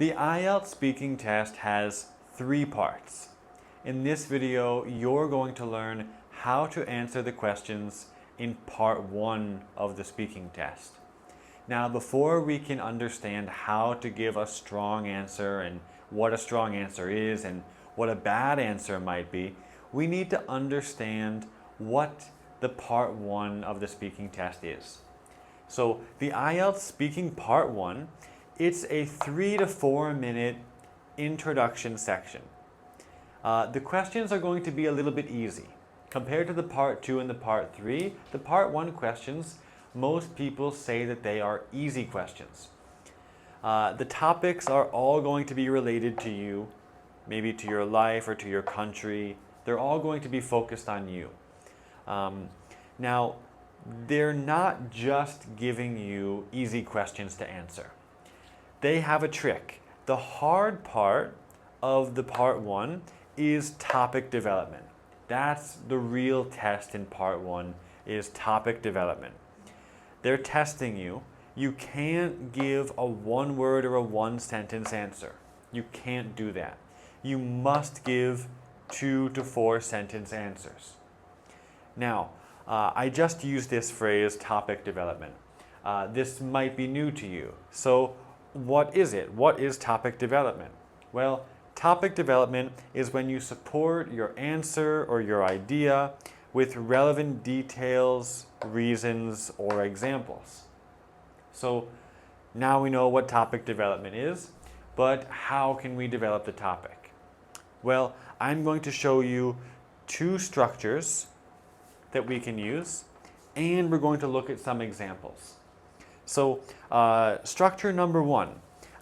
The IELTS speaking test has 3 parts. In this video, you're going to learn how to answer the questions in part 1 of the speaking test. Now, before we can understand how to give a strong answer and what a strong answer is and what a bad answer might be, we need to understand what the part 1 of the speaking test is. So the IELTS speaking part 1, it's a 3 to 4 minute introduction section. The questions are going to be a little bit easy. Compared to the part 2 and the part 3, the part 1 questions, most people say that they are easy questions. The topics are all going to be related to you, maybe to your life or to your country. They're all going to be focused on you. Now, they're not just giving you easy questions to answer. They have a trick. The hard part of the part 1 is topic development. That's the real test in part 1, is topic development. They're testing you. You can't give a one-word or a one-sentence answer. You can't do that. You must give 2 to 4 sentence answers. Now, I just used this phrase, topic development. This might be new to you. So what is it? What is topic development? Well, topic development is when you support your answer or your idea with relevant details, reasons, or examples. So now we know what topic development is, but how can we develop the topic? Well, I'm going to show you 2 structures that we can use, and we're going to look at some examples. So structure number 1,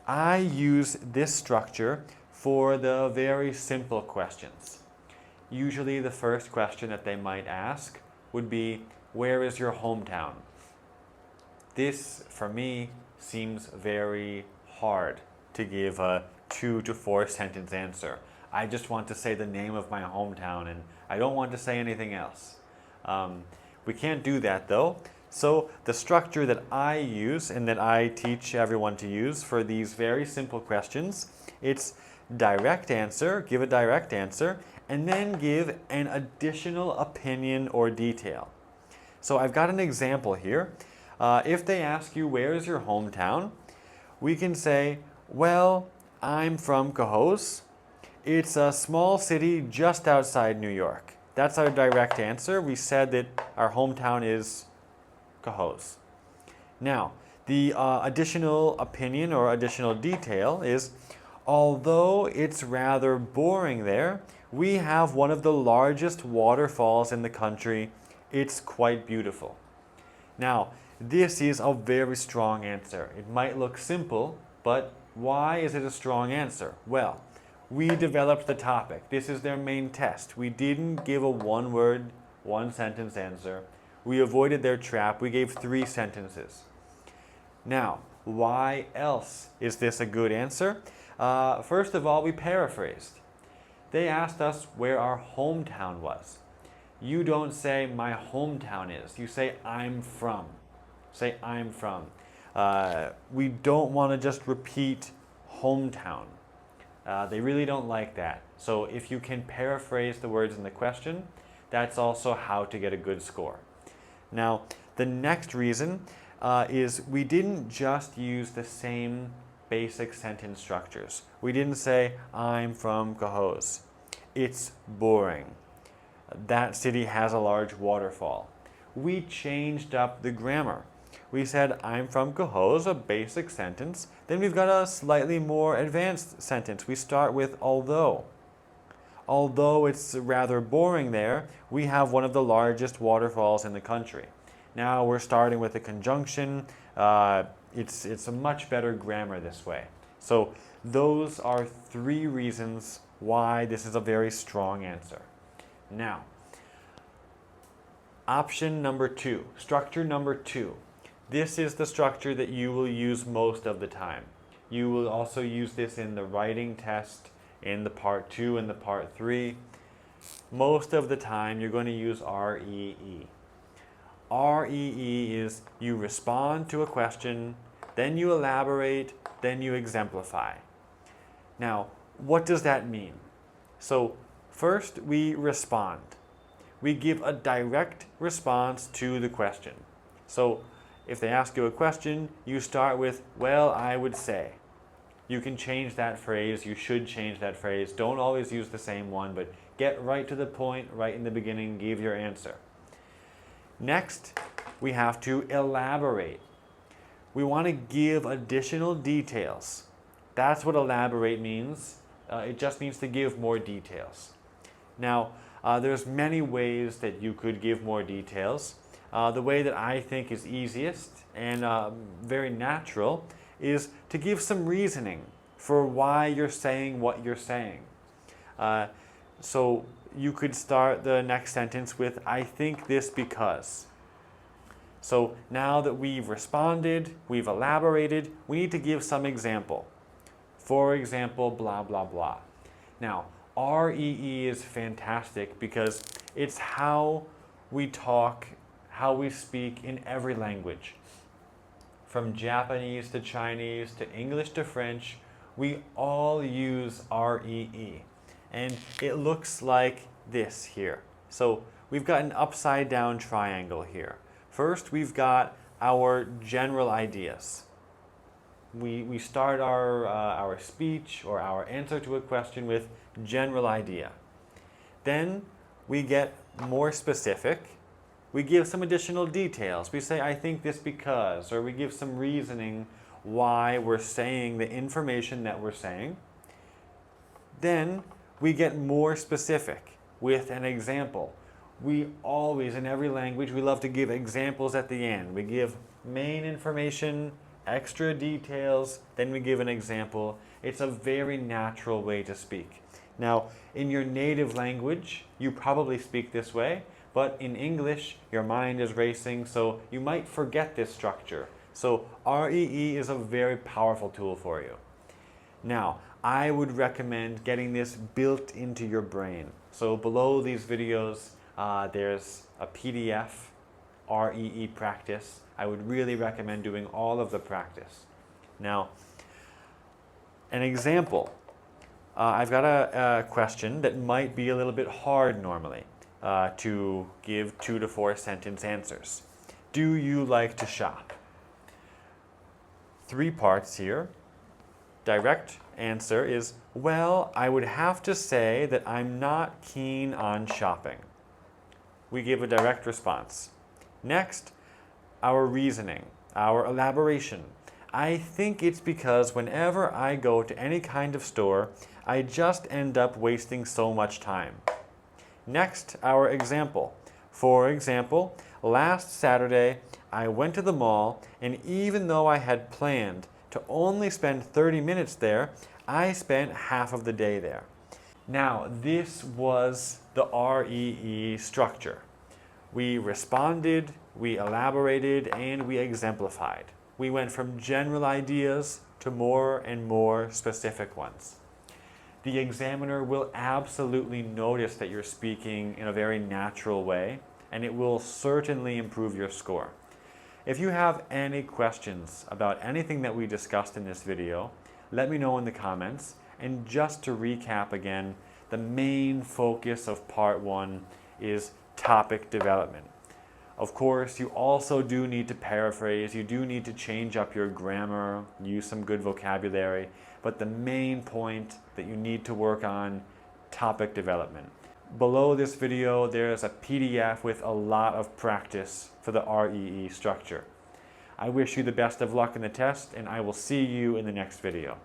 I use this structure for the very simple questions. Usually the first question that they might ask would be, where is your hometown? This, for me, seems very hard to give a 2 to 4 sentence answer. I just want to say the name of my hometown and I don't want to say anything else. We can't do that though. So the structure that I use and that I teach everyone to use for these very simple questions, it's direct answer, give a direct answer, and then give an additional opinion or detail. So I've got an example here. If they ask you, where is your hometown? We can say, well, I'm from Cohoes. It's a small city just outside New York. That's our direct answer. We said that our hometown is Cohoes. Now, the additional opinion or additional detail is, although it's rather boring there, we have one of the largest waterfalls in the country. It's quite beautiful. Now, this is a very strong answer. It might look simple, but why is it a strong answer? Well, we developed the topic. This is their main test. We didn't give a one-word, one-sentence answer. We avoided their trap. We gave 3 sentences. Now, why else is this a good answer? First of all, we paraphrased. They asked us where our hometown was. You don't say, my hometown is. You say, I'm from. Say, I'm from. We don't want to just repeat hometown. They really don't like that. So if you can paraphrase the words in the question, that's also how to get a good score. Now, the next reason is we didn't just use the same basic sentence structures. We didn't say, I'm from Cohoes. It's boring. That city has a large waterfall. We changed up the grammar. We said, I'm from Cohoes, a basic sentence. Then we've got a slightly more advanced sentence. We start with although. Although it's rather boring there, we have one of the largest waterfalls in the country. Now we're starting with a conjunction. It's a much better grammar this way. So those are 3 reasons why this is a very strong answer. Now, option number 2, structure number 2. This is the structure that you will use most of the time. You will also use this in the writing test, in the part 2 and the part 3. Most of the time you're going to use REE. REE is you respond to a question, then you elaborate, then you exemplify. Now, what does that mean? So first we respond. We give a direct response to the question. So if they ask you a question, you start with, well, I would say. You can change that phrase, you should change that phrase. Don't always use the same one, but get right to the point, right in the beginning, give your answer. Next, we have to elaborate. We want to give additional details. That's what elaborate means. It just means to give more details. Now, there's many ways that you could give more details. The way that I think is easiest and very natural is to give some reasoning for why you're saying what you're saying. So you could start the next sentence with, I think this because. So now that we've responded, we've elaborated, we need to give some example. For example, blah, blah, blah. Now, REE is fantastic because it's how we talk, how we speak in every language. From Japanese to Chinese to English to French, we all use REE. And it looks like this here. So we've got an upside down triangle here. First, we've got our general ideas. We start our speech or our answer to a question with general idea. Then we get more specific. We give some additional details. We say, I think this because, or we give some reasoning why we're saying the information that we're saying. Then we get more specific with an example. We always, in every language, we love to give examples at the end. We give main information, extra details, then we give an example. It's a very natural way to speak. Now, in your native language, you probably speak this way, but in English, your mind is racing, so you might forget this structure. So REE is a very powerful tool for you. Now, I would recommend getting this built into your brain. So below these videos, there's a PDF, REE practice. I would really recommend doing all of the practice. Now, an example. I've got a question that might be a little bit hard normally to give 2 to 4 sentence answers. Do you like to shop? 3 parts here. Direct answer is, well, I would have to say that I'm not keen on shopping. We give a direct response. Next, our reasoning, our elaboration. I think it's because whenever I go to any kind of store, I just end up wasting so much time. Next, our example. For example, last Saturday, I went to the mall, and even though I had planned to only spend 30 minutes there, I spent half of the day there. Now, this was the REE structure. We responded, we elaborated, and we exemplified. We went from general ideas to more and more specific ones. The examiner will absolutely notice that you're speaking in a very natural way, and it will certainly improve your score. If you have any questions about anything that we discussed in this video, let me know in the comments. And just to recap again, the main focus of part 1 is topic development. Of course, you also do need to paraphrase, you do need to change up your grammar, use some good vocabulary, but the main point that you need to work on, topic development. Below this video, there's a PDF with a lot of practice for the REE structure. I wish you the best of luck in the test, and I will see you in the next video.